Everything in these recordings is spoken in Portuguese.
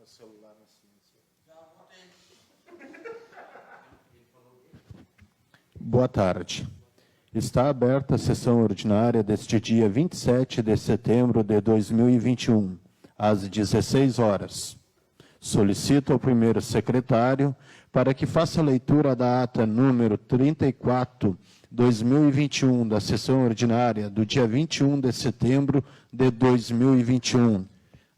celular na ciência. Boa tarde. Está aberta a sessão ordinária deste dia 27 de setembro de 2021, às 16 horas. Solicito ao primeiro secretário para que faça a leitura da ata número 34/2021 da sessão ordinária do dia 21 de setembro de 2021.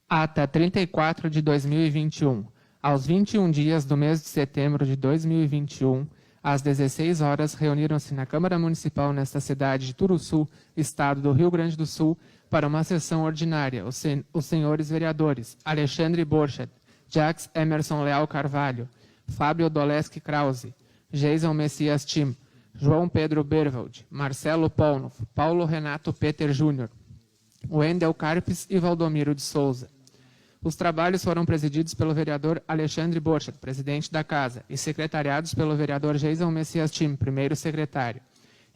Ata 34 de 2021. Aos 21 dias do mês de setembro de 2021, às 16 horas, reuniram-se na Câmara Municipal nesta cidade de Turuçu, Estado do Rio Grande do Sul, para uma sessão ordinária, os senhores vereadores Alexandre Borchardt, Jacques Emerson Leal Carvalho, Fábio Doleski Krause, Jason Messias Tim, João Pedro Berwald, Marcelo Polnoff, Paulo Renato Peter Júnior, Wendel Carpes e Valdomiro de Souza. Os trabalhos foram presididos pelo vereador Alexandre Borchardt, presidente da Casa, e secretariados pelo vereador Jason Messias Tim, primeiro secretário.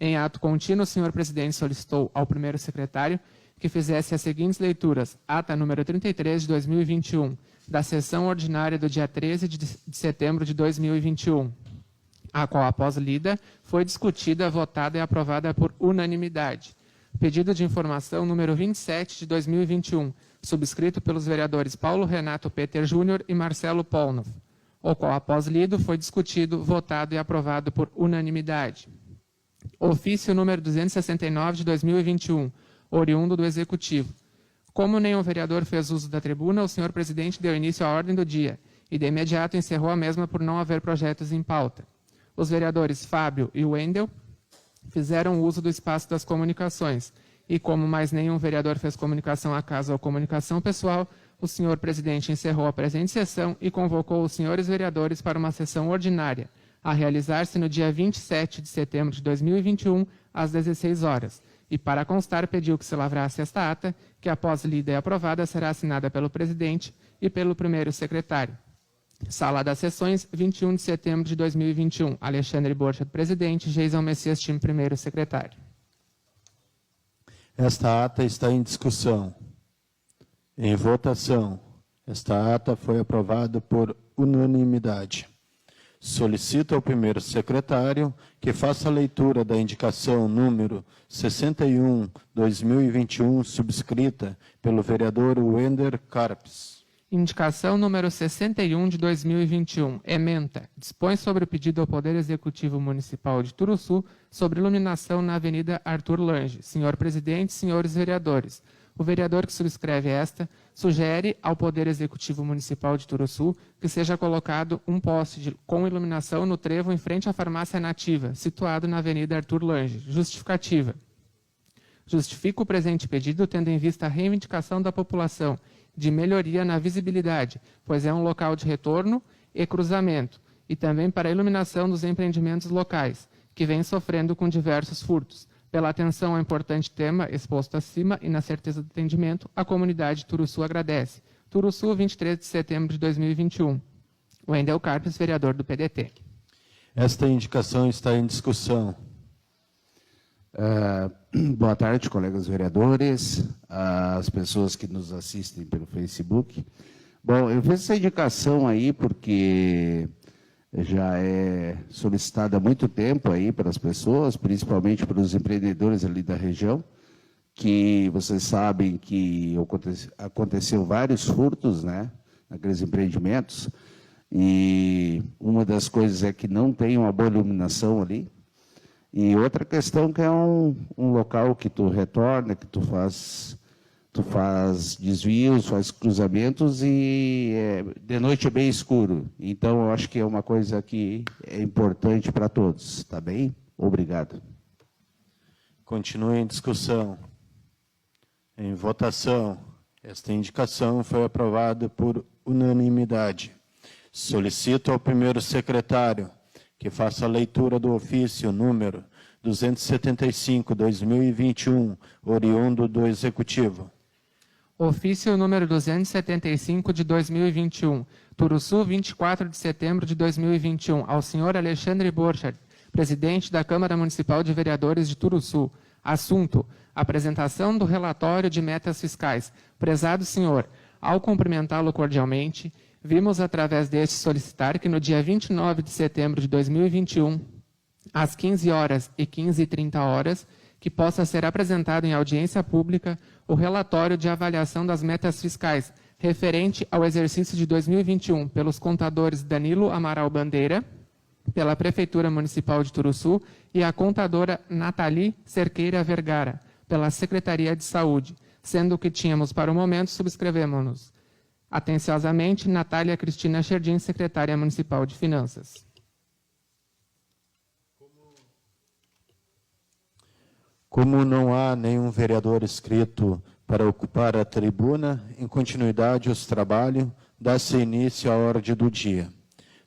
Em ato contínuo, o senhor presidente solicitou ao primeiro secretário que fizesse as seguintes leituras. Ata número 33 de 2021, da sessão ordinária do dia 13 de setembro de 2021, a qual, após lida, foi discutida, votada e aprovada por unanimidade. Pedido de informação número 27 de 2021, subscrito pelos vereadores Paulo Renato Peter Júnior e Marcelo Polnoff, o qual, após lido, foi discutido, votado e aprovado por unanimidade. Ofício número 269 de 2021, oriundo do Executivo. Como nenhum vereador fez uso da tribuna, o senhor presidente deu início à ordem do dia e, de imediato, encerrou a mesma por não haver projetos em pauta. Os vereadores Fábio e Wendel fizeram uso do espaço das comunicações e, como mais nenhum vereador fez comunicação à casa ou comunicação pessoal, o senhor presidente encerrou a presente sessão e convocou os senhores vereadores para uma sessão ordinária, a realizar-se no dia 27 de setembro de 2021, às 16 horas. E, para constar, pediu que se lavrasse esta ata, que, após lida e aprovada, será assinada pelo presidente e pelo primeiro secretário. Sala das Sessões, 21 de setembro de 2021. Alexandre Borchardt, presidente. Jason Messias Tim, primeiro secretário. Esta ata está em discussão. Em votação. Esta ata foi aprovada por unanimidade. Solicito ao primeiro secretário que faça a leitura da indicação número 61/2021, subscrita pelo vereador Wendel Carpes. Indicação número 61 de 2021. Ementa. Dispõe sobre o pedido ao Poder Executivo Municipal de Turuçu sobre iluminação na Avenida Arthur Lange. Senhor presidente, senhores vereadores. O vereador que subscreve esta sugere ao Poder Executivo Municipal de Turuçu que seja colocado um poste com iluminação no trevo em frente à farmácia Nativa, situado na Avenida Arthur Lange. Justificativa. Justifico o presente pedido tendo em vista a reivindicação da população de melhoria na visibilidade, pois é um local de retorno e cruzamento, e também para a iluminação dos empreendimentos locais, que vêm sofrendo com diversos furtos. Pela atenção ao importante tema exposto acima e na certeza do atendimento, a comunidade Turuçu agradece. Turuçu, 23 de setembro de 2021. Wendel Carpes, vereador do PDT. Esta indicação está em discussão. Boa tarde, colegas vereadores, as pessoas que nos assistem pelo Facebook. Bom, eu fiz essa indicação aí porque já é solicitada há muito tempo aí pelas pessoas, principalmente pelos empreendedores ali da região, que vocês sabem que aconteceu vários furtos, né, naqueles empreendimentos, e uma das coisas é que não tem uma boa iluminação ali. E outra questão que é um local que tu retorna, que tu faz desvios, faz cruzamentos e de noite é bem escuro. Então, eu acho que é uma coisa que é importante para todos, tá bem? Obrigado. Continua em discussão. Em votação. Esta indicação foi aprovada por unanimidade. Solicito ao primeiro secretário que faça a leitura do ofício número 275/2021, oriundo do Executivo. Ofício número 275 de 2021, Turuçu, 24 de setembro de 2021, ao senhor Alexandre Borchardt, presidente da Câmara Municipal de Vereadores de Turuçu. Assunto: apresentação do relatório de metas fiscais. Prezado senhor, ao cumprimentá-lo cordialmente, vimos através deste solicitar que no dia 29 de setembro de 2021, às 15 horas e 15h30, que possa ser apresentado em audiência pública o relatório de avaliação das metas fiscais referente ao exercício de 2021 pelos contadores Danilo Amaral Bandeira, pela Prefeitura Municipal de Turuçu, e a contadora Nathalie Cerqueira Vergara, pela Secretaria de Saúde, sendo que tínhamos para o momento, subscrevemos-nos. Atenciosamente, Natália Cristina Scherdim, Secretária Municipal de Finanças. Como não há nenhum vereador inscrito para ocupar a tribuna, em continuidade aos trabalhos, dá-se início à ordem do dia.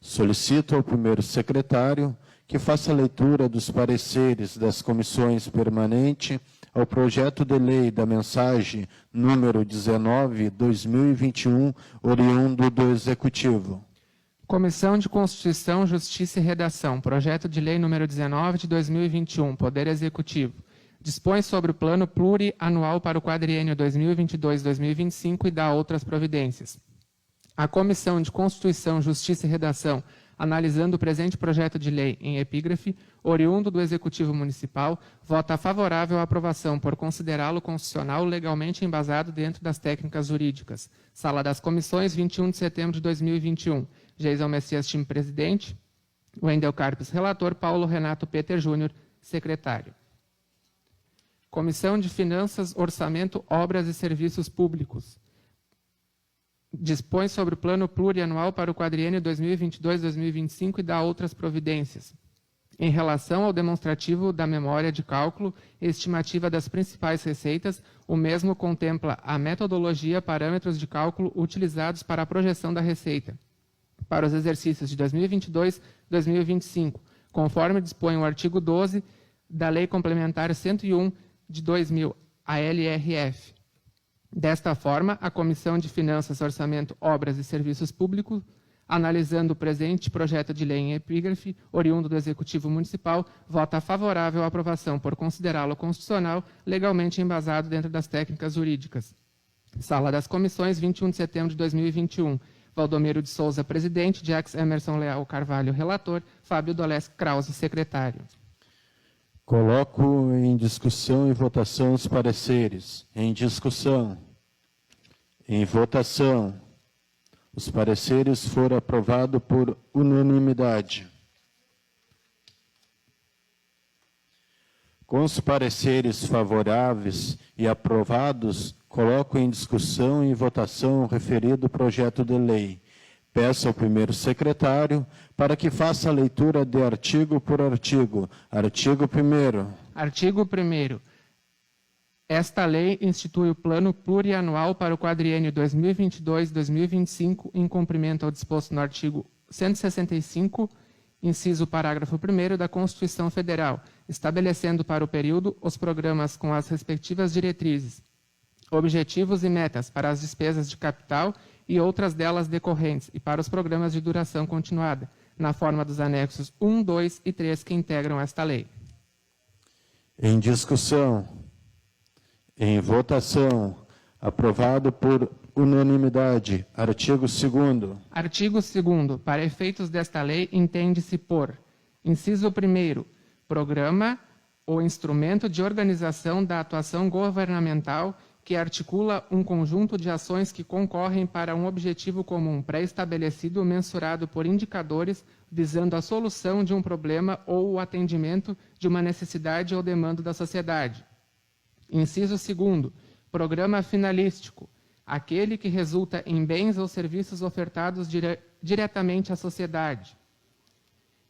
Solicito ao primeiro secretário que faça a leitura dos pareceres das comissões permanentes ao projeto de lei da mensagem número 19/2021, oriundo do Executivo. Comissão de Constituição, Justiça e Redação, projeto de lei número 19 de 2021, Poder Executivo. Dispõe sobre o plano plurianual para o quadriênio 2022-2025 e dá outras providências. A Comissão de Constituição, Justiça e Redação, analisando o presente projeto de lei em epígrafe, oriundo do Executivo Municipal, vota favorável à aprovação por considerá-lo constitucional legalmente embasado dentro das técnicas jurídicas. Sala das Comissões, 21 de setembro de 2021. Geisel Messias, time presidente. Wendel Carpes, relator. Paulo Renato Peter Júnior, secretário. Comissão de Finanças, Orçamento, Obras e Serviços Públicos. Dispõe sobre o plano plurianual para o quadriênio 2022-2025 e dá outras providências. Em relação ao demonstrativo da memória de cálculo e estimativa das principais receitas, o mesmo contempla a metodologia, parâmetros de cálculo utilizados para a projeção da receita para os exercícios de 2022 e 2025, conforme dispõe o artigo 12 da Lei Complementar 101 de 2000, a LRF. Desta forma, a Comissão de Finanças, Orçamento, Obras e Serviços Públicos, analisando o presente projeto de lei em epígrafe, oriundo do Executivo Municipal, vota favorável à aprovação por considerá-lo constitucional, legalmente embasado dentro das técnicas jurídicas. Sala das Comissões, 21 de setembro de 2021. Valdomiro de Souza, presidente. Jax Emerson Leal Carvalho, relator. Fábio Dolés Krause, secretário. Coloco em discussão e votação os pareceres. Em discussão. Em votação. Os pareceres foram aprovados por unanimidade. Com os pareceres favoráveis e aprovados, coloco em discussão e votação o referido projeto de lei. Peço ao primeiro secretário para que faça a leitura de artigo por artigo. Artigo 1º. Artigo 1º. Esta lei institui o Plano Plurianual para o quadriênio 2022-2025, em cumprimento ao disposto no artigo 165, inciso parágrafo 1º da Constituição Federal, estabelecendo para o período os programas com as respectivas diretrizes, objetivos e metas para as despesas de capital e outras delas decorrentes, e para os programas de duração continuada, na forma dos anexos 1, 2 e 3 que integram esta lei. Em discussão. Em votação. Aprovado por unanimidade. Artigo 2º. Artigo 2º. Para efeitos desta lei, entende-se por: inciso 1º, programa ou instrumento de organização da atuação governamental que articula um conjunto de ações que concorrem para um objetivo comum pré-estabelecido mensurado por indicadores visando a solução de um problema ou o atendimento de uma necessidade ou demanda da sociedade. Inciso 2º, programa finalístico, aquele que resulta em bens ou serviços ofertados diretamente à sociedade.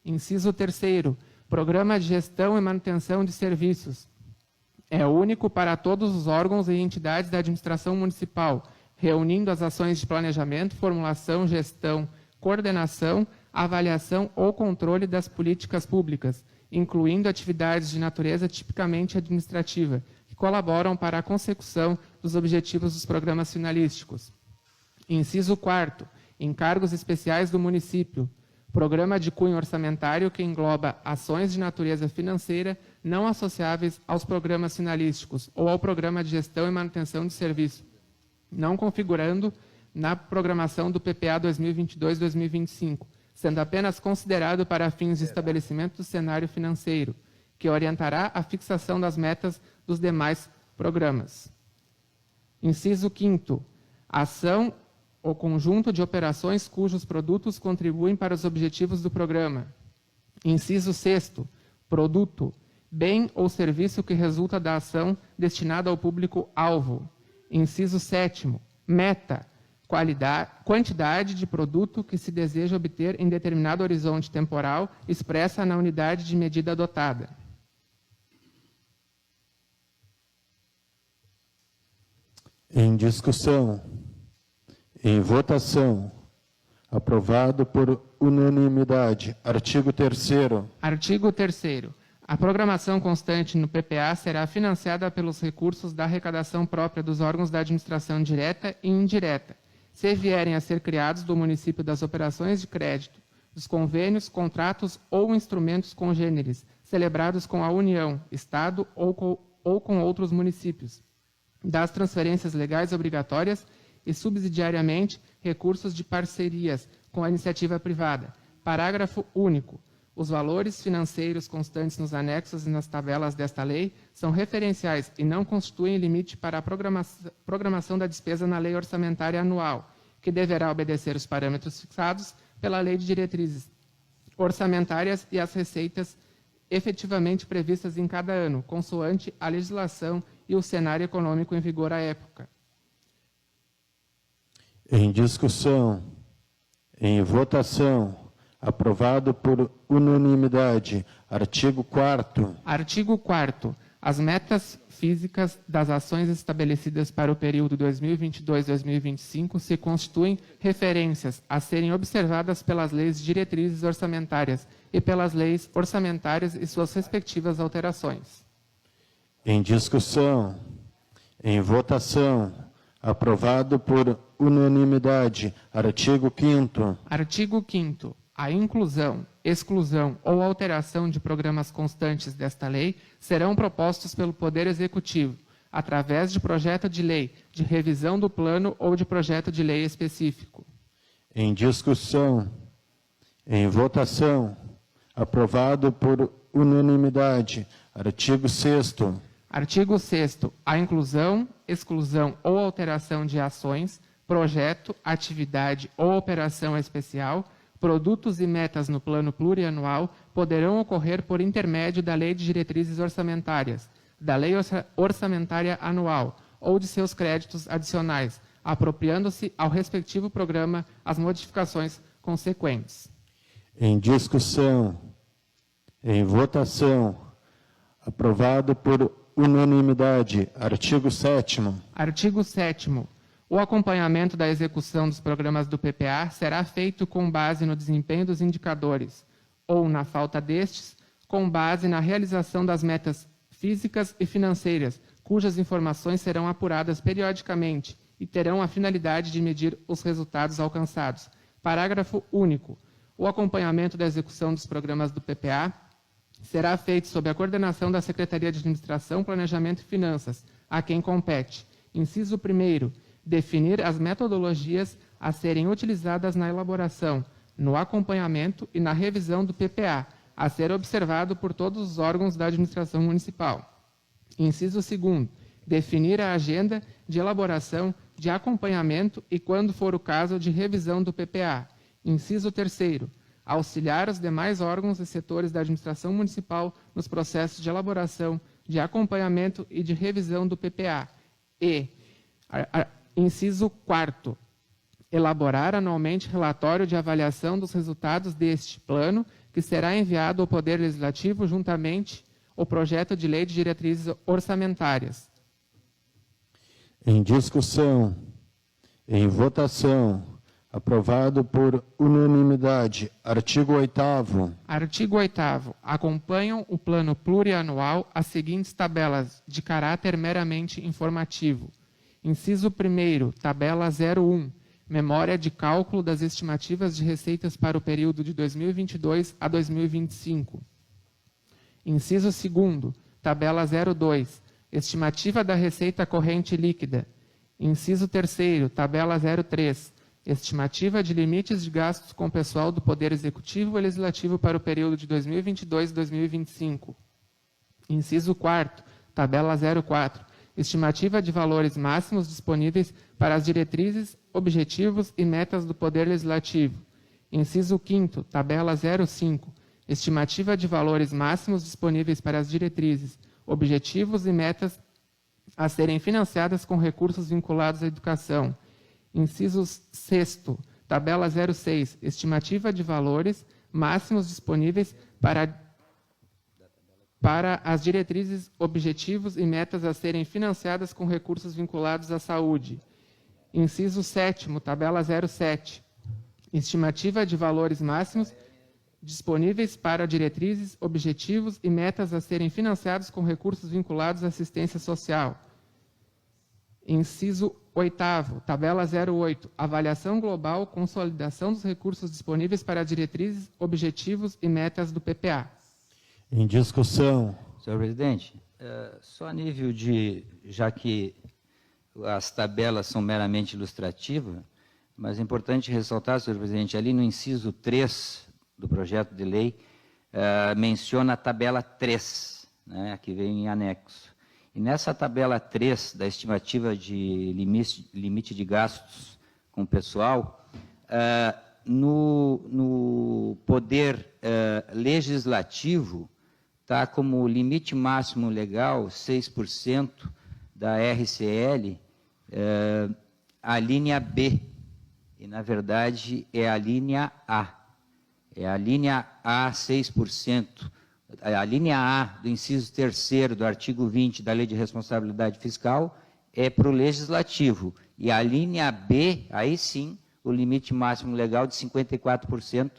Inciso 3º, programa de gestão e manutenção de serviços. É único para todos os órgãos e entidades da administração municipal, reunindo as ações de planejamento, formulação, gestão, coordenação, avaliação ou controle das políticas públicas, incluindo atividades de natureza tipicamente administrativa, que colaboram para a consecução dos objetivos dos programas finalísticos. Inciso 4º, encargos especiais do município, programa de cunho orçamentário que engloba ações de natureza financeira não associáveis aos programas finalísticos ou ao programa de gestão e manutenção de serviço, não configurando na programação do PPA 2022-2025, sendo apenas considerado para fins de estabelecimento do cenário financeiro, que orientará a fixação das metas dos demais programas. Inciso 5º. Ação ou conjunto de operações cujos produtos contribuem para os objetivos do programa. Inciso 6º. Produto, bem ou serviço que resulta da ação destinada ao público-alvo. Inciso 7º. Meta, quantidade de produto que se deseja obter em determinado horizonte temporal, expressa na unidade de medida adotada. Em discussão. Em votação. Aprovado por unanimidade. Artigo 3º. Artigo 3º. A programação constante no PPA será financiada pelos recursos da arrecadação própria dos órgãos da administração direta e indireta, se vierem a ser criados do município das operações de crédito, dos convênios, contratos ou instrumentos congêneres, celebrados com a União, Estado ou com outros municípios, das transferências legais obrigatórias e, subsidiariamente, recursos de parcerias com a iniciativa privada. Parágrafo único. Os valores financeiros constantes nos anexos e nas tabelas desta lei são referenciais e não constituem limite para a programação da despesa na lei orçamentária anual, que deverá obedecer os parâmetros fixados pela Lei de Diretrizes Orçamentárias e as receitas efetivamente previstas em cada ano, consoante a legislação e o cenário econômico em vigor à época. Em discussão. Em votação. Aprovado por unanimidade. Artigo 4º. Artigo 4º. As metas físicas das ações estabelecidas para o período 2022-2025 se constituem referências a serem observadas pelas leis diretrizes orçamentárias e pelas leis orçamentárias e suas respectivas alterações. Em discussão. Em votação. Aprovado por unanimidade. Artigo 5º. Artigo 5º. A inclusão, exclusão ou alteração de programas constantes desta lei serão propostos pelo Poder Executivo, através de projeto de lei, de revisão do plano ou de projeto de lei específico. Em discussão. Em votação. Aprovado por unanimidade. Artigo 6º. Artigo 6º. A inclusão, exclusão ou alteração de ações, projeto, atividade ou operação especial, produtos e metas no plano plurianual poderão ocorrer por intermédio da Lei de Diretrizes Orçamentárias, da Lei Orçamentária Anual ou de seus créditos adicionais, apropriando-se ao respectivo programa as modificações consequentes. Em discussão. Em votação. Aprovado por unanimidade. Artigo 7º. Artigo 7º. O acompanhamento da execução dos programas do PPA será feito com base no desempenho dos indicadores, ou, na falta destes, com base na realização das metas físicas e financeiras, cujas informações serão apuradas periodicamente e terão a finalidade de medir os resultados alcançados. Parágrafo único. O acompanhamento da execução dos programas do PPA será feito sob a coordenação da Secretaria de Administração, Planejamento e Finanças, a quem compete. Inciso 1º. Definir as metodologias a serem utilizadas na elaboração, no acompanhamento e na revisão do PPA, a ser observado por todos os órgãos da administração municipal. Inciso 2º. Definir a agenda de elaboração, de acompanhamento e, quando for o caso, de revisão do PPA. Inciso 3º. Auxiliar os demais órgãos e setores da administração municipal nos processos de elaboração, de acompanhamento e de revisão do PPA. E inciso 4º, elaborar anualmente relatório de avaliação dos resultados deste plano, que será enviado ao Poder Legislativo juntamente ao projeto de lei de diretrizes orçamentárias. Em discussão. Em votação. Aprovado por unanimidade. Artigo 8º. Artigo 8º. Acompanham o plano plurianual as seguintes tabelas de caráter meramente informativo. Inciso 1º, tabela 01, memória de cálculo das estimativas de receitas para o período de 2022 a 2025. Inciso 2º, tabela 02, estimativa da receita corrente líquida. Inciso 3º, tabela 03, estimativa de limites de gastos com pessoal do Poder Executivo e Legislativo para o período de 2022 e 2025. Inciso 4º, tabela 04, estimativa de valores máximos disponíveis para as diretrizes, objetivos e metas do Poder Legislativo. Inciso 5º, tabela 05, estimativa de valores máximos disponíveis para as diretrizes, objetivos e metas a serem financiadas com recursos vinculados à educação. Inciso 6º, tabela 06, estimativa de valores máximos disponíveis para as diretrizes, objetivos e metas a serem financiadas com recursos vinculados à saúde. Inciso 7º, tabela 07, estimativa de valores máximos disponíveis para diretrizes, objetivos e metas a serem financiados com recursos vinculados à assistência social. Inciso 8º, tabela 08, avaliação global, consolidação dos recursos disponíveis para diretrizes, objetivos e metas do PPA. Em discussão. Senhor presidente, só a nível de, já que as tabelas são meramente ilustrativas, mas é importante ressaltar, senhor presidente, ali no inciso 3 do projeto de lei, menciona a tabela 3, né, que vem em anexo. E nessa tabela 3 da estimativa de limite de gastos com o pessoal, no poder legislativo, está como limite máximo legal 6% da RCL, a linha B, e na verdade é a linha A. É a linha A 6%, a linha A do inciso 3º do artigo 20 da Lei de Responsabilidade Fiscal é para o Legislativo. E a linha B, aí sim, o limite máximo legal de 54%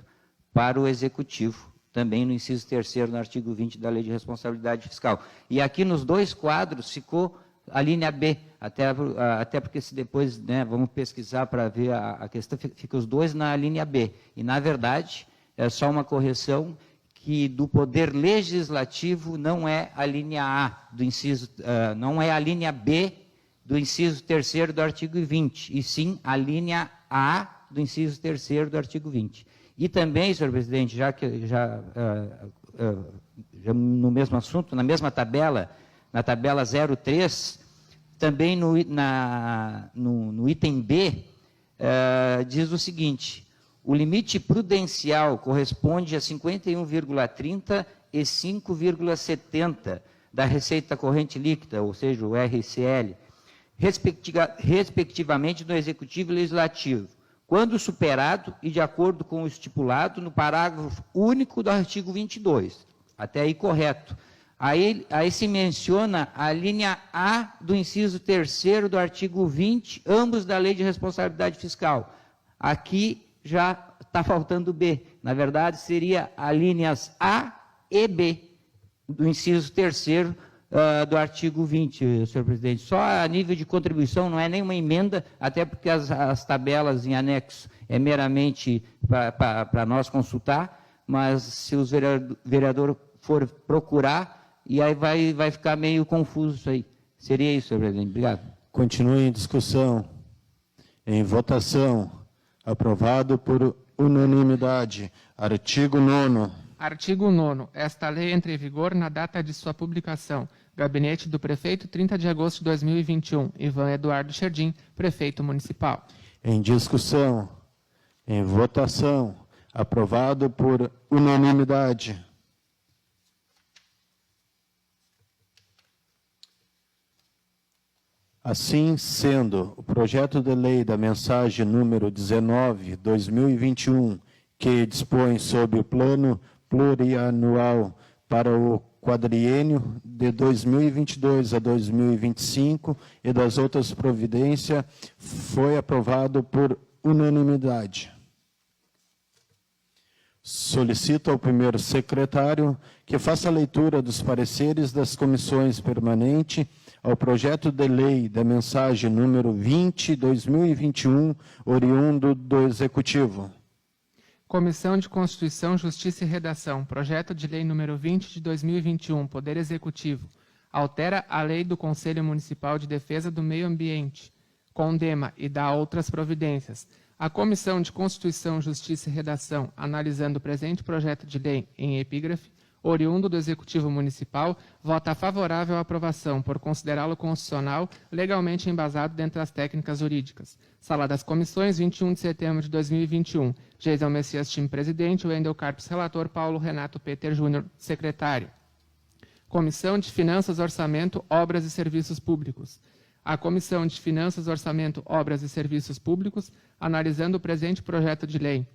para o Executivo, também no inciso 3º, no artigo 20 da Lei de Responsabilidade Fiscal. E aqui nos dois quadros ficou a linha B, até porque se depois, né, vamos pesquisar para ver a questão, fica os dois na linha B. E, na verdade, é só uma correção que do Poder Legislativo não é a linha A do inciso, não é a linha B do inciso 3º do artigo 20, e sim a linha A do inciso 3º do artigo 20. E também, senhor presidente, já no mesmo assunto, na mesma tabela, na tabela 03, também no item B, diz o seguinte: o limite prudencial corresponde a 51,30 e 5,70 da receita corrente líquida, ou seja, o RCL, respectivamente do Executivo e Legislativo, quando superado e de acordo com o estipulado no parágrafo único do artigo 22. Até aí correto. Aí se menciona a linha A do inciso 3º do artigo 20, ambos da Lei de Responsabilidade Fiscal. Aqui já está faltando B. Na verdade, seria as linhas A e B do inciso 3º do artigo 20, senhor presidente. Só a nível de contribuição, não é nenhuma emenda, até porque as tabelas em anexo é meramente para nós consultar, mas se os vereadores for procurar, e aí vai ficar meio confuso isso aí. Seria isso, senhor presidente. Obrigado. Continue em discussão. Em votação. Aprovado por unanimidade. Artigo 9º. Artigo 9º. Esta lei entra em vigor na data de sua publicação. Gabinete do Prefeito, 30 de agosto de 2021. Ivan Eduardo Scherdim, Prefeito Municipal. Em discussão. Em votação. Aprovado por unanimidade. Assim sendo, o projeto de lei da mensagem número 19/2021, que dispõe sobre o plano plurianual para o quadriênio de 2022 a 2025 e das outras providências, foi aprovado por unanimidade. Solicito ao primeiro secretário que faça a leitura dos pareceres das comissões permanentes ao projeto de lei da mensagem número 20/2021, oriundo do Executivo. Comissão de Constituição, Justiça e Redação. Projeto de lei número 20 de 2021, Poder Executivo. Altera a lei do Conselho Municipal de Defesa do Meio Ambiente. condena e dá outras providências. A Comissão de Constituição, Justiça e Redação, analisando o presente projeto de lei em epígrafe, oriundo do Executivo Municipal, vota favorável à aprovação, por considerá-lo constitucional, legalmente embasado dentro das técnicas jurídicas. Sala das Comissões, 21 de setembro de 2021. Geisel Messias, time presidente, Wendel Carpes, relator, Paulo Renato Peter Júnior, secretário. Comissão de Finanças, Orçamento, Obras e Serviços Públicos. A Comissão de Finanças, Orçamento, Obras e Serviços Públicos, analisando o presente projeto de lei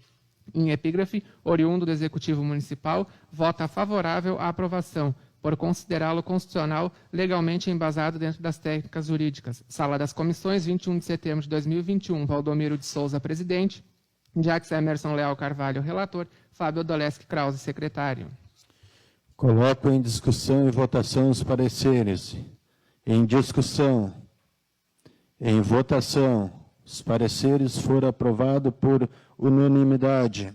em epígrafe, oriundo do Executivo Municipal, vota favorável à aprovação, por considerá-lo constitucional, legalmente embasado dentro das técnicas jurídicas. Sala das Comissões, 21 de setembro de 2021, Valdomiro de Souza, presidente, Jacques Emerson Leal Carvalho, relator, Fábio Odoleschi Krause, secretário. Coloco em discussão e votação os pareceres. Em discussão. Em votação. Os pareceres foram aprovados por unanimidade.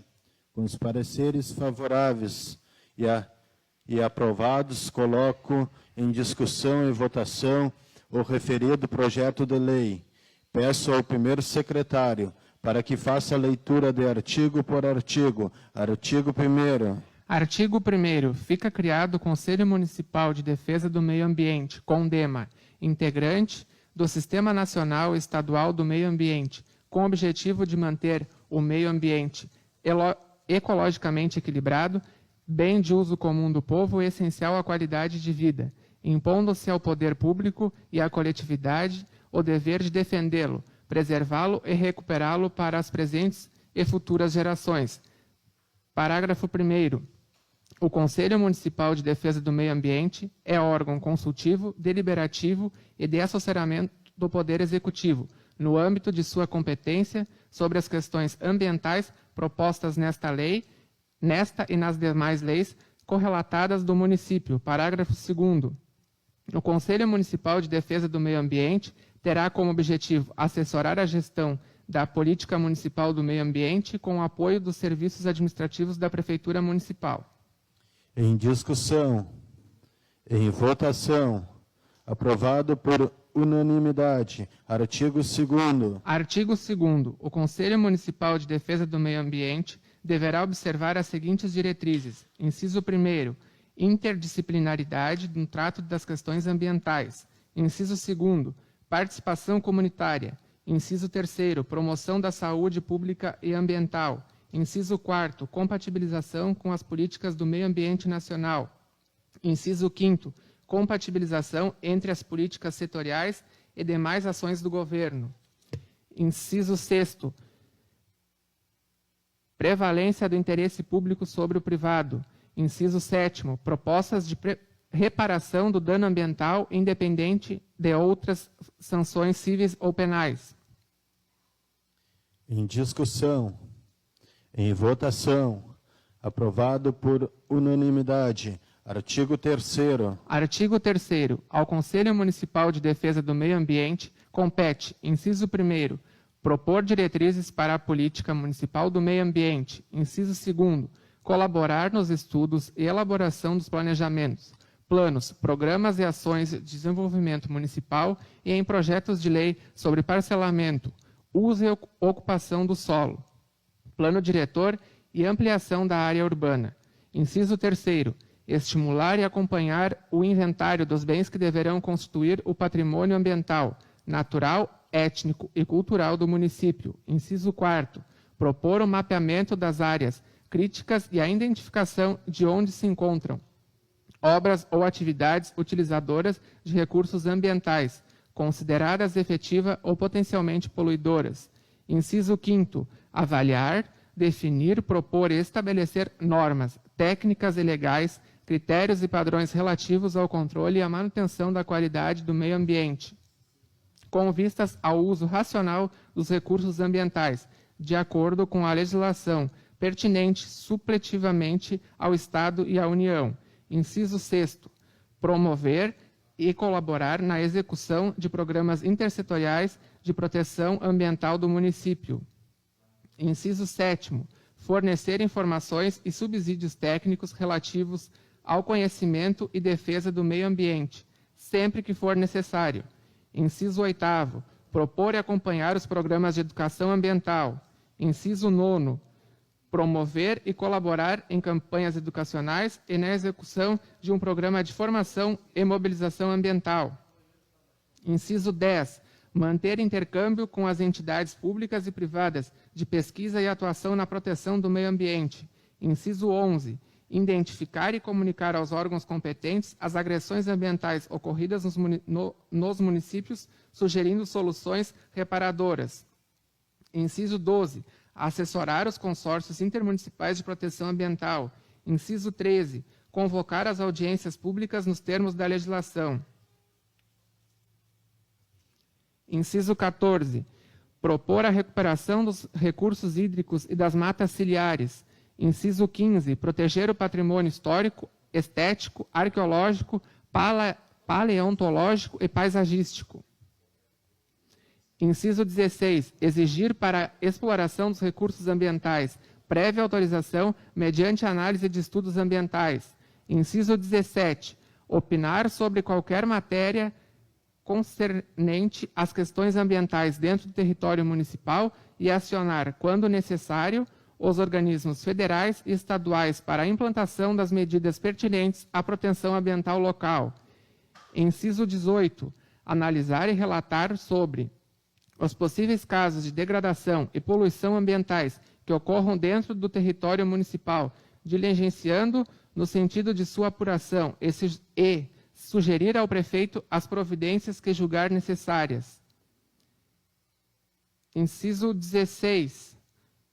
Com os pareceres favoráveis e aprovados, coloco em discussão e votação o referido projeto de lei. Peço ao primeiro secretário para que faça a leitura de artigo por artigo. Artigo 1º. Artigo 1º. Fica criado o Conselho Municipal de Defesa do Meio Ambiente, CONDEMA, integrante do Sistema Nacional e Estadual do Meio Ambiente, com o objetivo de manter o meio ambiente ecologicamente equilibrado, bem de uso comum do povo e essencial à qualidade de vida, impondo-se ao poder público e à coletividade o dever de defendê-lo, preservá-lo e recuperá-lo para as presentes e futuras gerações. Parágrafo 1º. O Conselho Municipal de Defesa do Meio Ambiente é órgão consultivo, deliberativo e de assessoramento do Poder Executivo, no âmbito de sua competência sobre as questões ambientais propostas nesta lei, nesta e nas demais leis correlatadas do município. Parágrafo 2º. O Conselho Municipal de Defesa do Meio Ambiente terá como objetivo assessorar a gestão da política municipal do meio ambiente com o apoio dos serviços administrativos da Prefeitura Municipal. Em discussão, em votação, aprovado por unanimidade. Artigo 2º. Artigo 2º. O Conselho Municipal de Defesa do Meio Ambiente deverá observar as seguintes diretrizes. Inciso 1º. Interdisciplinaridade no trato das questões ambientais. Inciso 2º. Participação comunitária. Inciso 3º. Promoção da saúde pública e ambiental. Inciso 4º, compatibilização com as políticas do meio ambiente nacional. Inciso 5º, compatibilização entre as políticas setoriais e demais ações do governo. Inciso 6º, prevalência do interesse público sobre o privado. Inciso 7º, propostas de reparação do dano ambiental independente de outras sanções cíveis ou penais. Em discussão. Em votação, aprovado por unanimidade. Artigo 3º. Artigo 3º. Ao Conselho Municipal de Defesa do Meio Ambiente compete, inciso 1º, propor diretrizes para a política municipal do meio ambiente. Inciso 2º, colaborar nos estudos e elaboração dos planejamentos, planos, programas e ações de desenvolvimento municipal e em projetos de lei sobre parcelamento, uso e ocupação do solo, plano diretor e ampliação da área urbana. Inciso 3º, estimular e acompanhar o inventário dos bens que deverão constituir o patrimônio ambiental, natural, étnico e cultural do município. Inciso 4º, propor o mapeamento das áreas críticas e a identificação de onde se encontram obras ou atividades utilizadoras de recursos ambientais, consideradas efetiva ou potencialmente poluidoras. Inciso 5º, avaliar, definir, propor e estabelecer normas, técnicas e legais, critérios e padrões relativos ao controle e à manutenção da qualidade do meio ambiente, com vistas ao uso racional dos recursos ambientais, de acordo com a legislação pertinente supletivamente ao Estado e à União. Inciso 6º, promover e colaborar na execução de programas intersetoriais de proteção ambiental do município. Inciso 7º, fornecer informações e subsídios técnicos relativos ao conhecimento e defesa do meio ambiente, sempre que for necessário. Inciso 8º, propor e acompanhar os programas de educação ambiental. Inciso 9, promover e colaborar em campanhas educacionais e na execução de um programa de formação e mobilização ambiental. Inciso 10, manter intercâmbio com as entidades públicas e privadas de pesquisa e atuação na proteção do meio ambiente. Inciso 11, identificar e comunicar aos órgãos competentes as agressões ambientais ocorridas nos municípios, sugerindo soluções reparadoras. Inciso 12, assessorar os consórcios intermunicipais de proteção ambiental. Inciso 13, convocar as audiências públicas nos termos da legislação. Inciso 14, propor a recuperação dos recursos hídricos e das matas ciliares. Inciso 15, proteger o patrimônio histórico, estético, arqueológico, paleontológico e paisagístico. Inciso 16, exigir para a exploração dos recursos ambientais prévia autorização mediante análise de estudos ambientais. Inciso 17, opinar sobre qualquer matéria concernente às questões ambientais dentro do território municipal e acionar, quando necessário, os organismos federais e estaduais para a implantação das medidas pertinentes à proteção ambiental local. Inciso 18, analisar e relatar sobre os possíveis casos de degradação e poluição ambientais que ocorram dentro do território municipal, diligenciando no sentido de sua apuração e sugerir ao prefeito as providências que julgar necessárias. Inciso 16,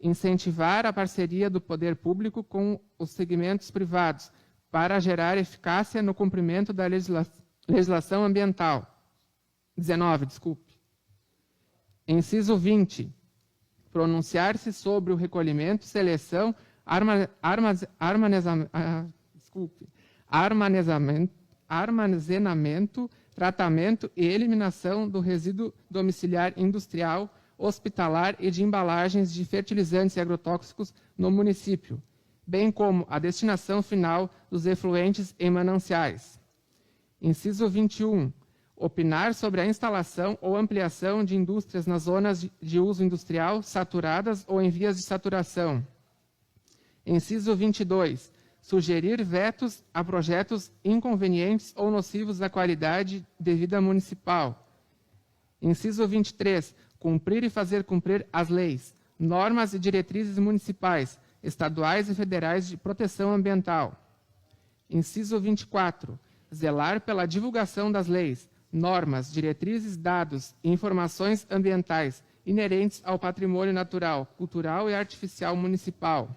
incentivar a parceria do poder público com os segmentos privados para gerar eficácia no cumprimento da legislação ambiental. 19, desculpe. Inciso 20, pronunciar-se sobre o recolhimento, seleção, armazenamento, tratamento e eliminação do resíduo domiciliar industrial, hospitalar e de embalagens de fertilizantes e agrotóxicos no município, bem como a destinação final dos efluentes em mananciais. Inciso 21, opinar sobre a instalação ou ampliação de indústrias nas zonas de uso industrial saturadas ou em vias de saturação. Inciso 22, sugerir vetos a projetos inconvenientes ou nocivos à qualidade de vida municipal. Inciso 23, cumprir e fazer cumprir as leis, normas e diretrizes municipais, estaduais e federais de proteção ambiental. Inciso 24, zelar pela divulgação das leis, normas, diretrizes, dados e informações ambientais inerentes ao patrimônio natural, cultural e artificial municipal.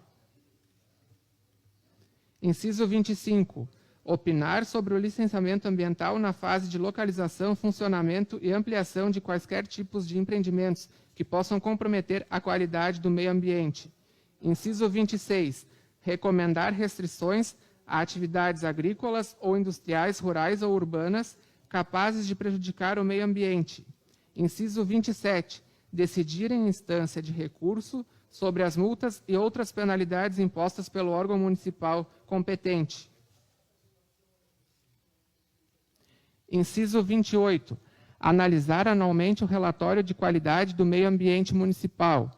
Inciso 25, opinar sobre o licenciamento ambiental na fase de localização, funcionamento e ampliação de quaisquer tipos de empreendimentos que possam comprometer a qualidade do meio ambiente. Inciso 26, recomendar restrições a atividades agrícolas ou industriais, rurais ou urbanas capazes de prejudicar o meio ambiente. Inciso 27, decidir em instância de recurso sobre as multas e outras penalidades impostas pelo órgão municipal competente. Inciso 28, analisar anualmente o relatório de qualidade do meio ambiente municipal.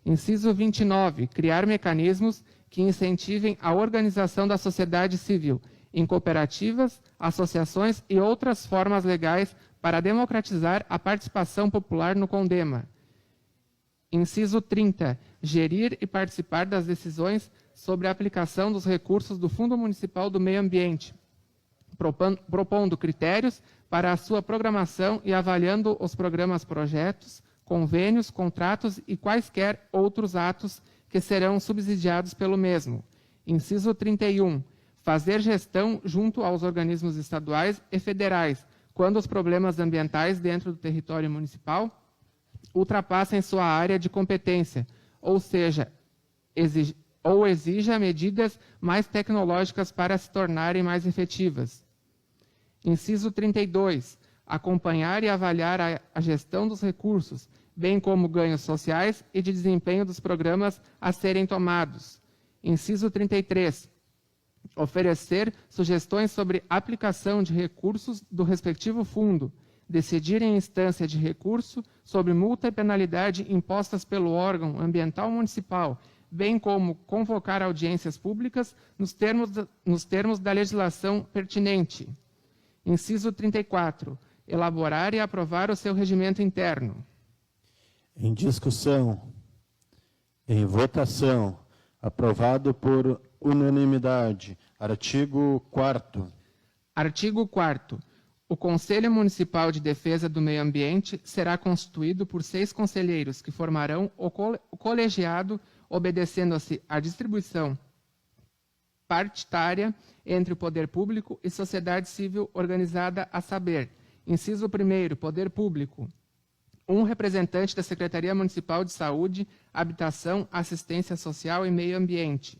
Inciso 29, criar mecanismos que incentivem a organização da sociedade civil em cooperativas, associações e outras formas legais para democratizar a participação popular no CONDEMA. Inciso 30, gerir e participar das decisões sobre a aplicação dos recursos do Fundo Municipal do Meio Ambiente, propondo critérios para a sua programação e avaliando os programas, projetos, convênios, contratos e quaisquer outros atos que serão subsidiados pelo mesmo. Inciso 31, fazer gestão junto aos organismos estaduais e federais, quando os problemas ambientais dentro do território municipal ultrapassem sua área de competência, ou seja, exija medidas mais tecnológicas para se tornarem mais efetivas. Inciso 32, acompanhar e avaliar a gestão dos recursos, bem como ganhos sociais e de desempenho dos programas a serem tomados. Inciso 33, oferecer sugestões sobre aplicação de recursos do respectivo fundo, decidir em instância de recurso sobre multa e penalidade impostas pelo órgão ambiental municipal, bem como convocar audiências públicas nos termos da legislação pertinente. Inciso 34. Elaborar e aprovar o seu regimento interno. Em discussão. Em votação. Aprovado por unanimidade. Artigo 4º. Artigo 4º. O Conselho Municipal de Defesa do Meio Ambiente será constituído por 6 conselheiros que formarão o colegiado, obedecendo-se à distribuição partitária entre o poder público e sociedade civil organizada, a saber: inciso 1º, Poder Público, 1 representante da Secretaria Municipal de Saúde, Habitação, Assistência Social e Meio Ambiente,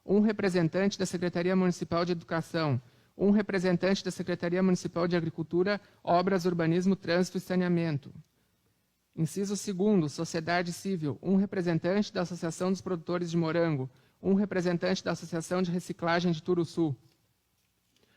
1 representante da Secretaria Municipal de Educação, 1 representante da Secretaria Municipal de Agricultura, Obras, Urbanismo, Trânsito e Saneamento. Inciso 2º, Sociedade Civil, 1 representante da Associação dos Produtores de Morango, 1 representante da Associação de Reciclagem de Turuçu,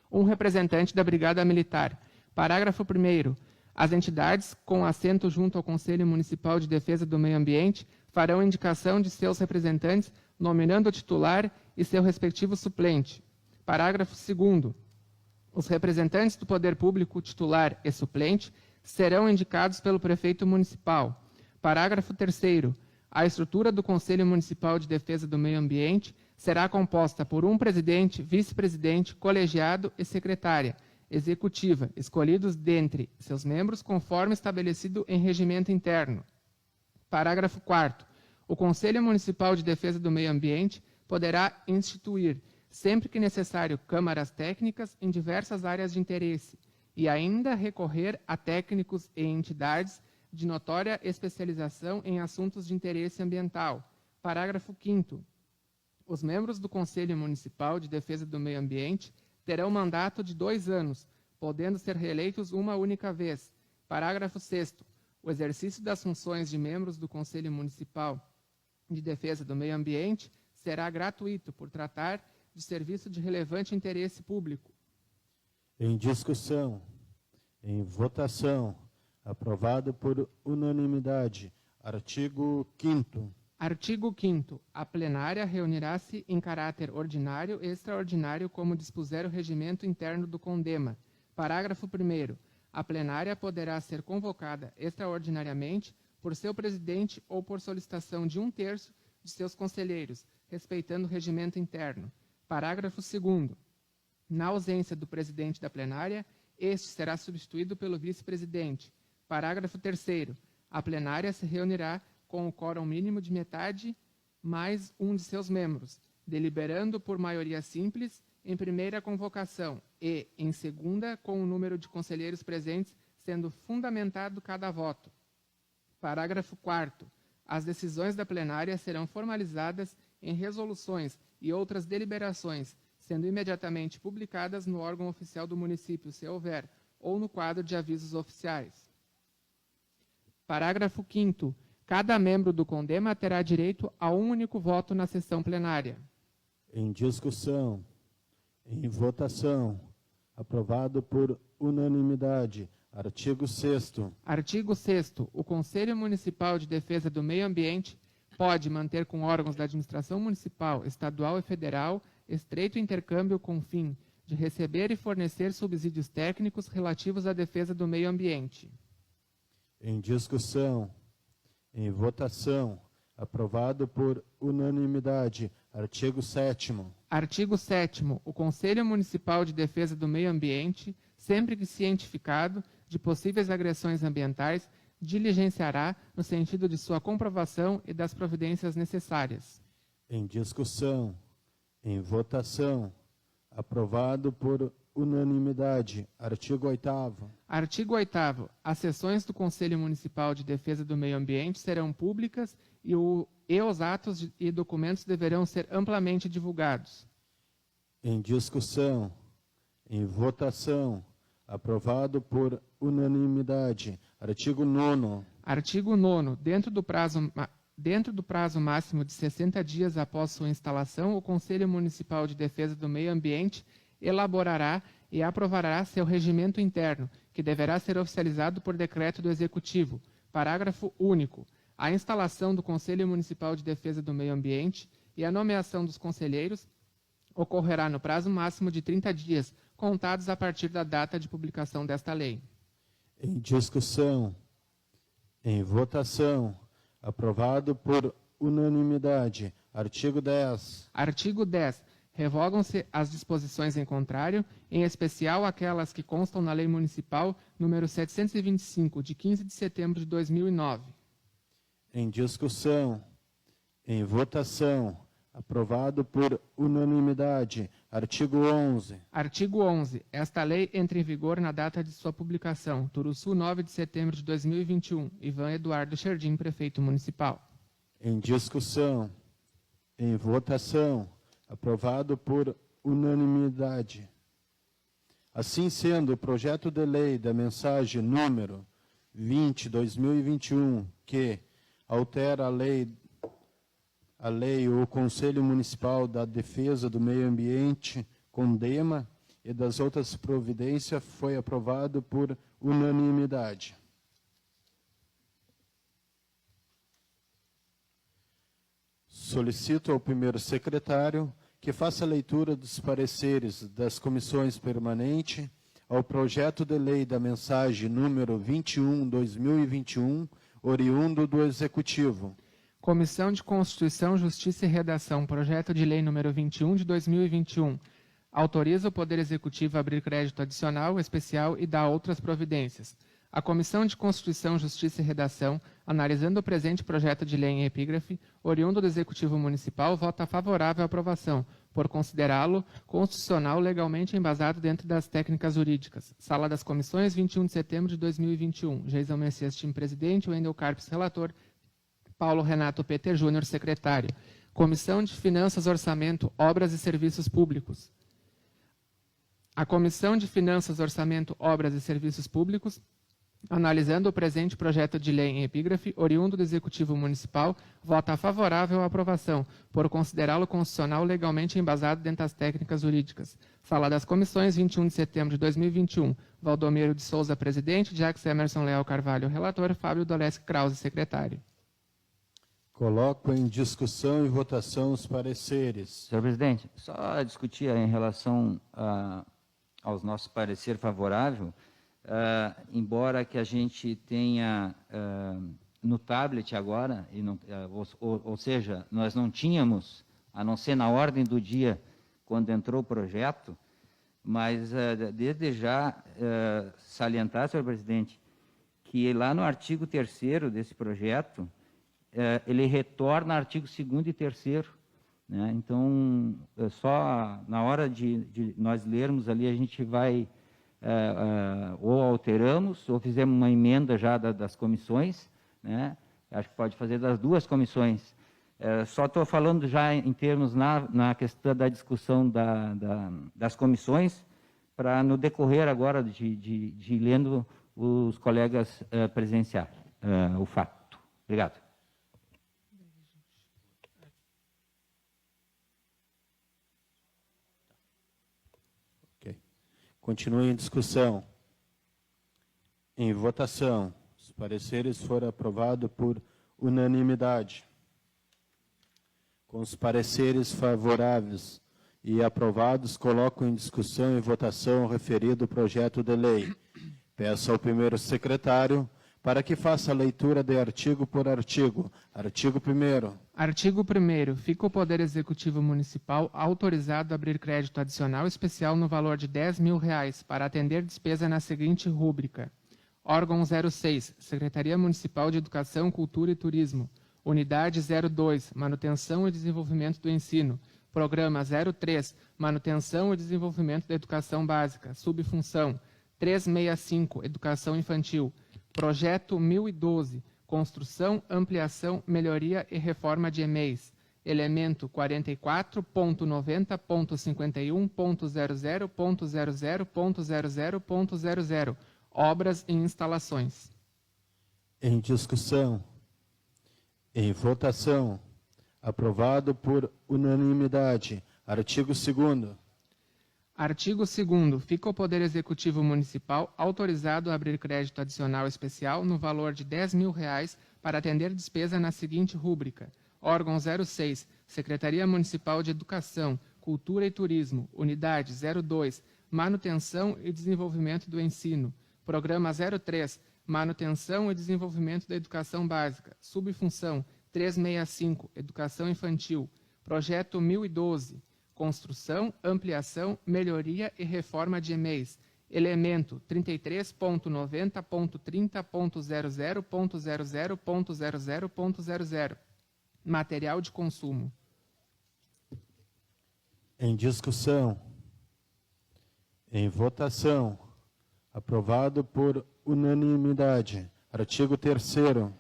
1 representante da Brigada Militar. Parágrafo 1º. As entidades com assento junto ao Conselho Municipal de Defesa do Meio Ambiente farão indicação de seus representantes, nominando o titular e seu respectivo suplente. Parágrafo 2º. Os representantes do poder público, titular e suplente, serão indicados pelo prefeito municipal. Parágrafo 3º. A estrutura do Conselho Municipal de Defesa do Meio Ambiente será composta por 1 presidente, vice-presidente, colegiado e secretária executiva, escolhidos dentre seus membros conforme estabelecido em regimento interno. Parágrafo 4º. O Conselho Municipal de Defesa do Meio Ambiente poderá instituir, sempre que necessário, câmaras técnicas em diversas áreas de interesse e ainda recorrer a técnicos e entidades de notória especialização em assuntos de interesse ambiental. Parágrafo 5º. Os membros do Conselho Municipal de Defesa do Meio Ambiente terão mandato de 2 anos, podendo ser reeleitos uma única vez. Parágrafo 6º. O exercício das funções de membros do Conselho Municipal de Defesa do Meio Ambiente será gratuito por tratar de serviço de relevante interesse público. Em discussão. Em votação. Aprovado por unanimidade. Artigo 5º. Artigo 5º. A plenária reunirá-se em caráter ordinário e extraordinário, como dispuser o regimento interno do CONDEMA. Parágrafo 1º. A plenária poderá ser convocada extraordinariamente por seu presidente ou por solicitação de 1/3 de seus conselheiros, respeitando o regimento interno. Parágrafo 2º. Na ausência do presidente da plenária, este será substituído pelo vice-presidente. Parágrafo 3º. A plenária se reunirá com o quórum mínimo de metade mais 1 de seus membros, deliberando por maioria simples em primeira convocação e, em segunda, com o número de conselheiros presentes sendo fundamentado cada voto. Parágrafo 4º. As decisões da plenária serão formalizadas em resoluções e outras deliberações, sendo imediatamente publicadas no órgão oficial do município, se houver, ou no quadro de avisos oficiais. Parágrafo 5º. Cada membro do CONDEMA terá direito a 1 único voto na sessão plenária. Em discussão. Em votação. Aprovado por unanimidade. Artigo 6º. Artigo 6º. O Conselho Municipal de Defesa do Meio Ambiente pode manter com órgãos da administração municipal, estadual e federal estreito intercâmbio com fim de receber e fornecer subsídios técnicos relativos à defesa do meio ambiente. Em discussão. Em votação. Aprovado por unanimidade. Artigo 7º. Artigo 7º. O Conselho Municipal de Defesa do Meio Ambiente, sempre que cientificado de possíveis agressões ambientais, diligenciará no sentido de sua comprovação e das providências necessárias. Em discussão. Em votação. Aprovado por unanimidade. Artigo 8º. Artigo 8º. As sessões do Conselho Municipal de Defesa do Meio Ambiente serão públicas e os atos e documentos deverão ser amplamente divulgados. Em discussão. Em votação. Aprovado por unanimidade. Artigo 9º. Artigo 9º. Dentro do prazo máximo de 60 dias após sua instalação, o Conselho Municipal de Defesa do Meio Ambiente elaborará e aprovará seu regimento interno, que deverá ser oficializado por decreto do Executivo. Parágrafo único. A instalação do Conselho Municipal de Defesa do Meio Ambiente e a nomeação dos conselheiros ocorrerá no prazo máximo de 30 dias, contados a partir da data de publicação desta lei. Em discussão, em votação, aprovado por unanimidade. Artigo 10. Artigo 10. Revogam-se as disposições em contrário, em especial aquelas que constam na Lei Municipal número 725, de 15 de setembro de 2009. Em discussão, em votação, aprovado por unanimidade. Artigo 11. Artigo 11. Esta lei entra em vigor na data de sua publicação. Turuçu, 9 de setembro de 2021. Ivan Eduardo Scherdim, prefeito municipal. Em discussão, em votação, aprovado por unanimidade. Assim sendo, o projeto de lei da mensagem número 20/2021, que altera a lei o Conselho Municipal da Defesa do Meio Ambiente, CONDEMA, e das outras providências, foi aprovado por unanimidade. Solicito ao primeiro secretário que faça a leitura dos pareceres das comissões permanentes ao projeto de lei da mensagem número 21/2021, oriundo do Executivo. Comissão de Constituição, Justiça e Redação, projeto de lei número 21 de 2021. Autoriza o Poder Executivo a abrir crédito adicional, especial e dá outras providências. A Comissão de Constituição, Justiça e Redação, analisando o presente projeto de lei em epígrafe, oriundo do Executivo Municipal, vota favorável à aprovação, por considerá-lo constitucional legalmente embasado dentro das técnicas jurídicas. Sala das Comissões, 21 de setembro de 2021. Geisel Messias, time presidente, Wendel Carpes, relator, Paulo Renato Peter Júnior, secretário. Comissão de Finanças, Orçamento, Obras e Serviços Públicos. A Comissão de Finanças, Orçamento, Obras e Serviços Públicos, analisando o presente projeto de lei em epígrafe, oriundo do Executivo Municipal, vota favorável à aprovação, por considerá-lo constitucional legalmente embasado dentro das técnicas jurídicas. Sala das Comissões, 21 de setembro de 2021. Valdomiro de Souza, presidente. Jacques Emerson Leal Carvalho, relator. Fábio Doleschi Krause, secretário. Coloco em discussão e votação os pareceres. Senhor presidente, só discutir em relação aos nossos parecer favorável, embora que a gente tenha no tablet agora, e não, ou seja, nós não tínhamos, a não ser na ordem do dia, quando entrou o projeto, mas desde já salientar, senhor presidente, que lá no artigo 3º desse projeto, ele retorna artigo 2º e 3º, né? Então, só na hora de nós lermos ali, a gente vai, ou alteramos, ou fizemos uma emenda já das comissões, né? Acho que pode fazer das duas comissões. Só estou falando já em termos na questão da discussão das comissões, para no decorrer agora de lendo os colegas presenciar o fato. Obrigado. Continue em discussão. Em votação. Os pareceres foram aprovados por unanimidade. Com os pareceres favoráveis e aprovados, coloco em discussão e votação o referido projeto de lei. Peço ao primeiro secretário para que faça a leitura de artigo por artigo. Artigo 1º. Artigo 1º. Fica o Poder Executivo Municipal autorizado a abrir crédito adicional especial no valor de R$10.000 para atender despesa na seguinte rúbrica. Órgão 06, Secretaria Municipal de Educação, Cultura e Turismo. Unidade 02, Manutenção e Desenvolvimento do Ensino. Programa 03, Manutenção e Desenvolvimento da Educação Básica. Subfunção 365, Educação Infantil. Projeto 1012, Construção, Ampliação, Melhoria e Reforma de EMEIs. Elemento 44.90.51.00.00.00.00. Obras e instalações. Em discussão. Em votação. Aprovado por unanimidade. Artigo 2º. Artigo 2º. Fica o Poder Executivo Municipal autorizado a abrir crédito adicional especial no valor de R$10.000 para atender despesa na seguinte rúbrica. Órgão 06, Secretaria Municipal de Educação, Cultura e Turismo, Unidade 02, Manutenção e Desenvolvimento do Ensino. Programa 03, Manutenção e Desenvolvimento da Educação Básica. Subfunção 365, Educação Infantil. Projeto 1012, Construção, Ampliação, Melhoria e Reforma de EMEIs. Elemento 33.90.30.00.00.00.00. Material de consumo. Em discussão. Em votação. Aprovado por unanimidade. Artigo 3º.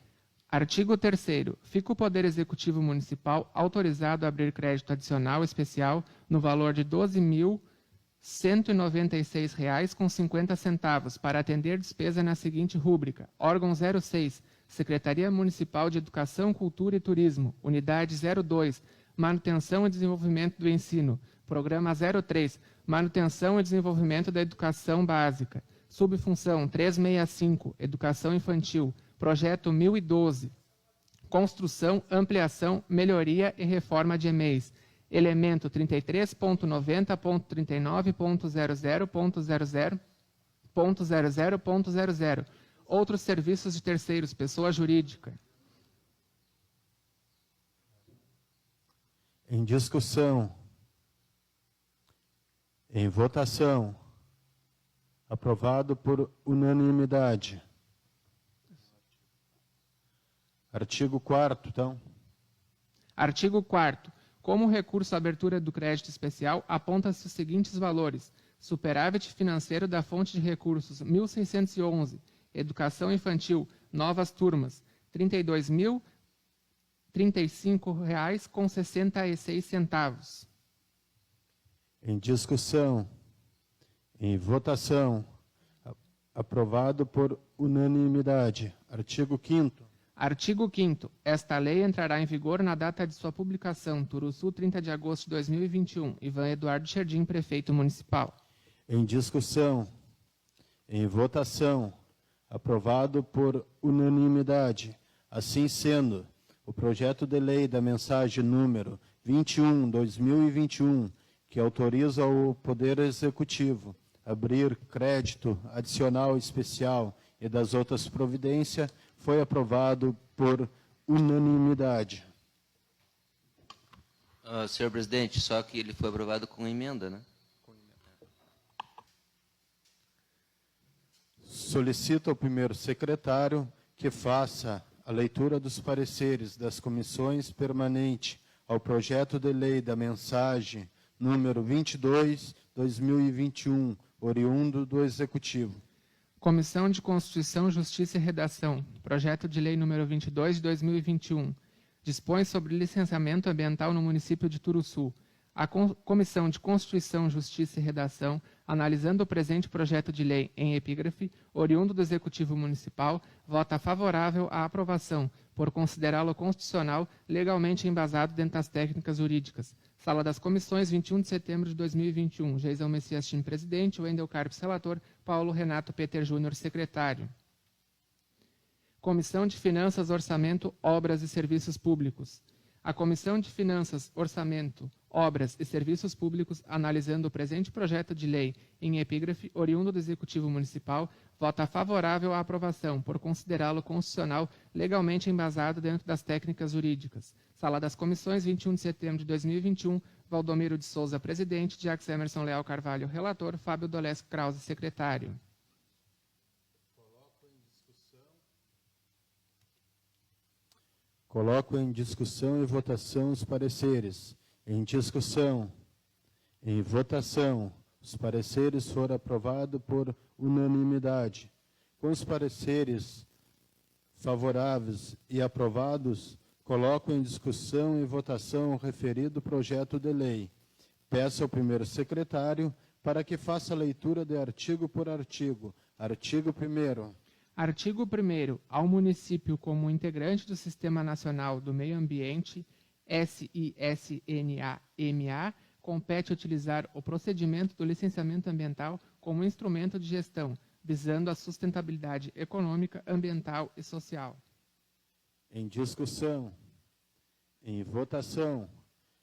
Artigo 3º. Fica o Poder Executivo Municipal autorizado a abrir crédito adicional especial no valor de R$ 12.196,50 para atender despesa na seguinte rúbrica. Órgão 06, Secretaria Municipal de Educação, Cultura e Turismo, Unidade 02, Manutenção e Desenvolvimento do Ensino, Programa 03, Manutenção e Desenvolvimento da Educação Básica, Subfunção 365, Educação Infantil, Projeto 1012, Construção, Ampliação, Melhoria e Reforma de EMEIs. Elemento 33.90.39.00.00.00. Outros serviços de terceiros, pessoa jurídica. Em discussão. Em votação. Aprovado por unanimidade. Artigo 4º, então. Artigo 4º. Como recurso à abertura do crédito especial, aponta-se os seguintes valores. Superávit financeiro da fonte de recursos 1.611. Educação infantil, novas turmas, R$ 32.035,66. Em discussão. Em votação. Aprovado por unanimidade. Artigo 5º. Artigo 5º. Esta lei entrará em vigor na data de sua publicação, Turuçu, 30 de agosto de 2021. Ivan Eduardo Scherdim, Prefeito Municipal. Em discussão. Em votação. Aprovado por unanimidade. Assim sendo, o projeto de lei da mensagem número 21/2021, que autoriza o Poder Executivo a abrir crédito adicional especial e das outras providências, foi aprovado por unanimidade. Senhor presidente, só que ele foi aprovado com emenda, né? Solicito ao primeiro secretário que faça a leitura dos pareceres das comissões permanentes ao projeto de lei da mensagem número 22/2021, oriundo do Executivo. Comissão de Constituição, Justiça e Redação. Projeto de Lei número 22 de 2021. Dispõe sobre licenciamento ambiental no município de Turuçu. A Comissão de Constituição, Justiça e Redação, analisando o presente projeto de lei em epígrafe, oriundo do Executivo Municipal, vota favorável à aprovação, por considerá-lo constitucional, legalmente embasado dentro das técnicas jurídicas. Sala das Comissões, 21 de setembro de 2021. Geisel Messias Tim, presidente. Wendel Carpes, relator. Paulo Renato Peter Júnior, secretário. Comissão de Finanças, Orçamento, Obras e Serviços Públicos. A Comissão de Finanças, Orçamento, Obras e Serviços Públicos, analisando o presente projeto de lei em epígrafe, oriundo do Executivo Municipal, vota favorável à aprovação, por considerá-lo constitucional, legalmente embasado dentro das técnicas jurídicas. Sala das Comissões, 21 de setembro de 2021, Valdomiro de Souza, presidente, Jacques Emerson Leal Carvalho, relator, Fábio Dolesco Krause, secretário. Coloco em discussão e votação os pareceres. Em discussão. Em votação. Os pareceres foram aprovados por unanimidade. Com os pareceres favoráveis e aprovados, coloco em discussão e votação o referido projeto de lei. Peço ao primeiro secretário para que faça a leitura de artigo por artigo. Artigo 1º. Artigo 1º. Ao município como integrante do Sistema Nacional do Meio Ambiente, SISNAMA, compete utilizar o procedimento do licenciamento ambiental como instrumento de gestão, visando a sustentabilidade econômica, ambiental e social. Em discussão. Em votação.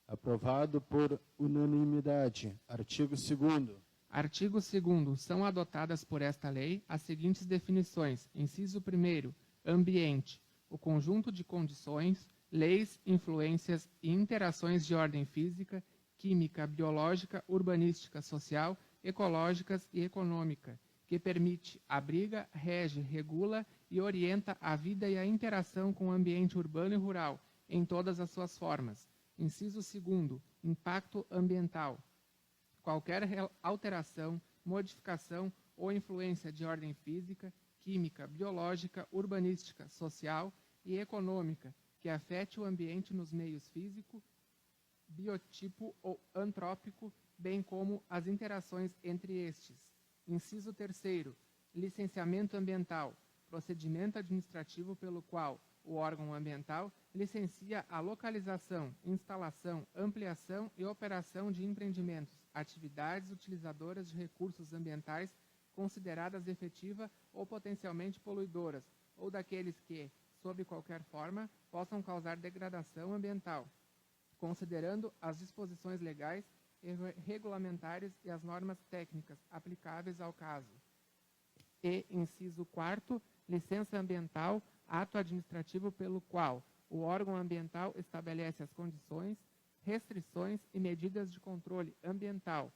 Aprovado por unanimidade. Artigo 2º. Artigo 2º. São adotadas por esta lei as seguintes definições. Inciso 1º. Ambiente. O conjunto de condições, leis, influências e interações de ordem física, química, biológica, urbanística, social, ecológicas e econômica, que permite, abriga, rege, regula e orienta a vida e a interação com o ambiente urbano e rural, em todas as suas formas. Inciso 2º. Impacto ambiental. Qualquer alteração, modificação ou influência de ordem física, química, biológica, urbanística, social e econômica que afete o ambiente nos meios físico, biotipo ou antrópico, bem como as interações entre estes. Inciso 3º. Licenciamento ambiental. Procedimento administrativo pelo qual o órgão ambiental licencia a localização, instalação, ampliação e operação de empreendimentos, atividades utilizadoras de recursos ambientais consideradas efetiva ou potencialmente poluidoras, ou daqueles que, sob qualquer forma, possam causar degradação ambiental, considerando as disposições legais e regulamentares e as normas técnicas aplicáveis ao caso. E, inciso 4º, licença ambiental, ato administrativo pelo qual o órgão ambiental estabelece as condições, restrições e medidas de controle ambiental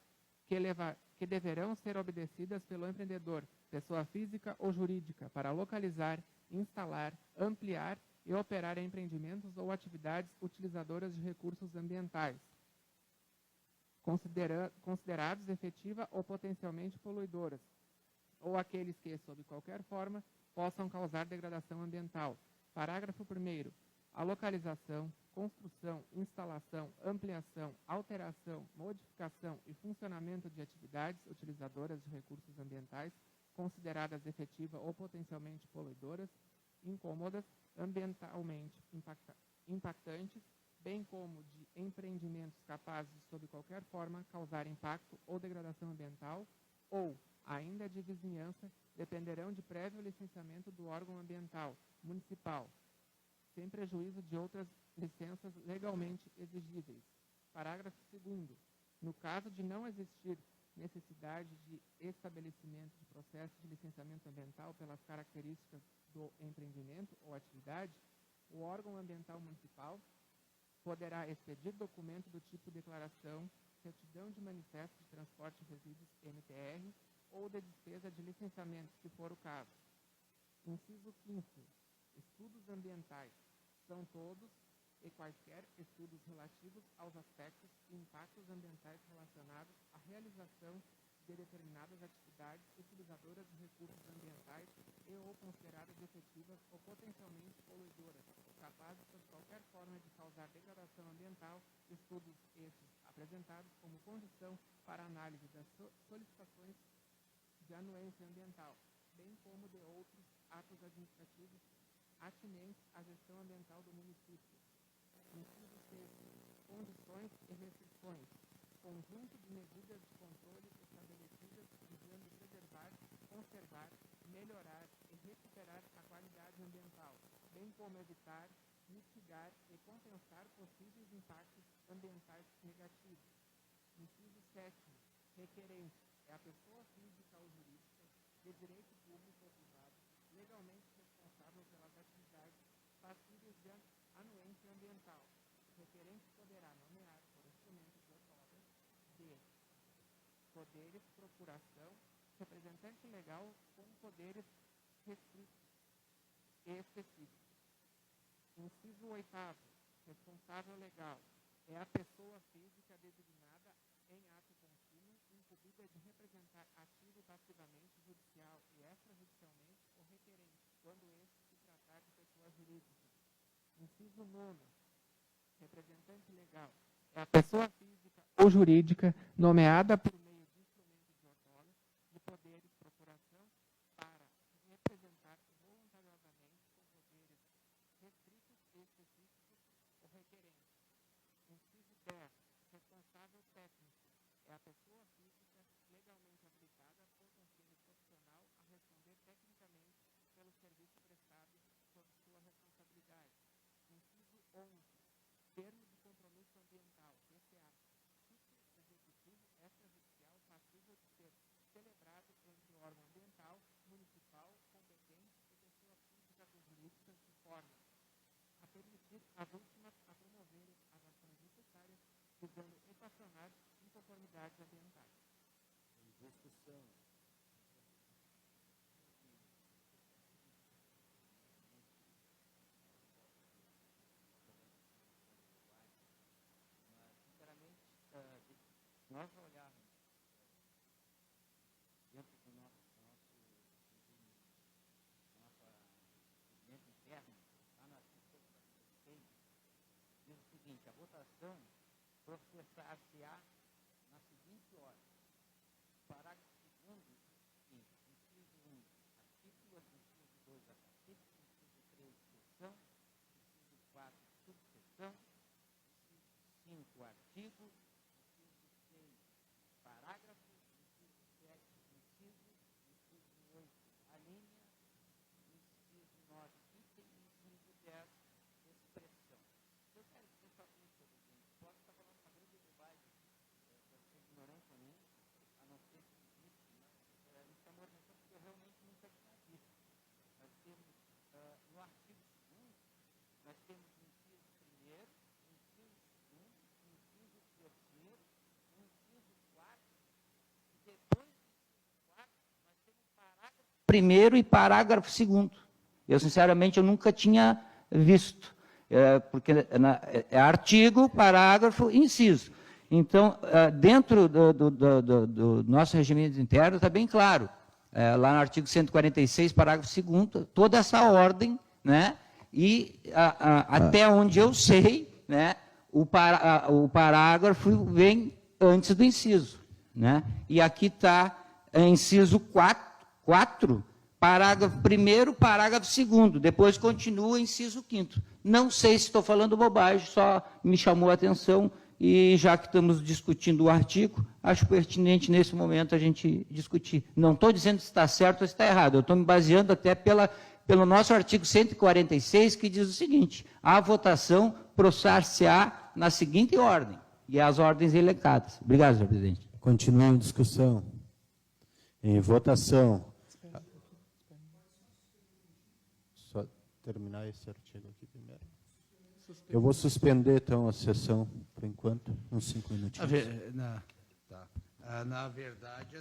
que deverão ser obedecidas pelo empreendedor, pessoa física ou jurídica, para localizar, instalar, ampliar e operar empreendimentos ou atividades utilizadoras de recursos ambientais, considerados efetiva ou potencialmente poluidoras, ou aqueles que, sob qualquer forma, possam causar degradação ambiental. Parágrafo 1º. A localização, construção, instalação, ampliação, alteração, modificação e funcionamento de atividades utilizadoras de recursos ambientais consideradas efetiva ou potencialmente poluidoras, incômodas, ambientalmente impactantes, bem como de empreendimentos capazes de, sob qualquer forma, causar impacto ou degradação ambiental, ou, ainda de vizinhança, dependerão de prévio licenciamento do órgão ambiental municipal, sem prejuízo de outras licenças legalmente exigíveis. Parágrafo 2º. No caso de não existir necessidade de estabelecimento de processo de licenciamento ambiental pelas características do empreendimento ou atividade, o órgão ambiental municipal poderá expedir documento do tipo declaração, certidão de manifesto de transporte de resíduos MTR ou de despesa de licenciamento, se for o caso. Inciso 5º. Estudos ambientais. São todos e quaisquer estudos relativos aos aspectos e impactos ambientais relacionados à realização de determinadas atividades utilizadoras de recursos ambientais e ou consideradas efetivas ou potencialmente poluidoras, capazes de qualquer forma de causar degradação ambiental, estudos estes apresentados como condição para análise das solicitações de anuência ambiental, bem como de outros atos administrativos atinentes à gestão ambiental do município. Inciso 6º. Condições e restrições. Conjunto de medidas de controle estabelecidas visando preservar, conservar, melhorar e recuperar a qualidade ambiental, bem como evitar, mitigar e compensar possíveis impactos ambientais negativos. Inciso 7º. Requerente. É a pessoa física ou jurídica de direito público ou privado, legalmente responsável pelas atividades passíveis de anuência ambiental. O requerente poderá nomear, por instrumento de outorga, de poderes, procuração, representante legal com poderes restritos e específicos. Inciso 8º. Responsável legal. É a pessoa física designada em ato contínuo, incumbida de representar ativa e passivamente, judicial e extrajudicialmente, o requerente, quando este se tratar de pessoa jurídica. Inciso 9º. Representante legal. É a pessoa física ou jurídica nomeada por meio de instrumento de outorga de poderes, procuração, para representar voluntariosamente com poderes restritos e específicos o requerente. Inciso 10. Responsável técnico. permitir as últimas a promoverem as ações necessárias visando equacionar inconformidades ambientais. Sinceramente, nós olharmos dentro do nosso regimento interno, lá na artigo 146, diz o seguinte: a votação processar-se-á na seguinte ordem. Parágrafo 2º, inciso 1, a título, inciso 2, a capítulo, inciso 3, seção, inciso 4, subseção, inciso 5, artigo, inciso 6, parágrafo, inciso 7, inciso 8, a linha, inciso 9, item, inciso 10, expressão. Eu quero dizer só isso, presidente. Posso estar falando uma grande bobagem, pode ser ignorante ou nem, a não ser que existe, mas me chamou a atenção porque eu realmente nunca tinha visto. Nós temos, no artigo 2º, nós temos o inciso 1º, inciso 2º, inciso 3º, inciso 4, e depois do inciso 4, nós temos parágrafo 1º e parágrafo 2º. Eu, sinceramente, eu nunca tinha visto, porque é artigo, parágrafo, inciso. Então, dentro do nosso regimento interno, está bem claro, lá no artigo 146, parágrafo 2º, toda essa ordem, né, e até onde eu sei, né, o parágrafo vem antes do inciso. Né, e aqui está inciso 4, parágrafo 1º, parágrafo 2º, depois continua inciso 5º. Não sei se estou falando bobagem, só me chamou a atenção e já que estamos discutindo o artigo, acho pertinente nesse momento a gente discutir. Não estou dizendo se está certo ou se está errado, eu estou me baseando até pelo nosso artigo 146, que diz o seguinte: a votação processar-se-á na seguinte ordem, e as ordens elencadas. Obrigado, senhor presidente. Continua em discussão. Em votação. Só terminar esse artigo aqui primeiro. Eu vou suspender, então, a sessão, por enquanto, uns 5 minutinhos. Na verdade,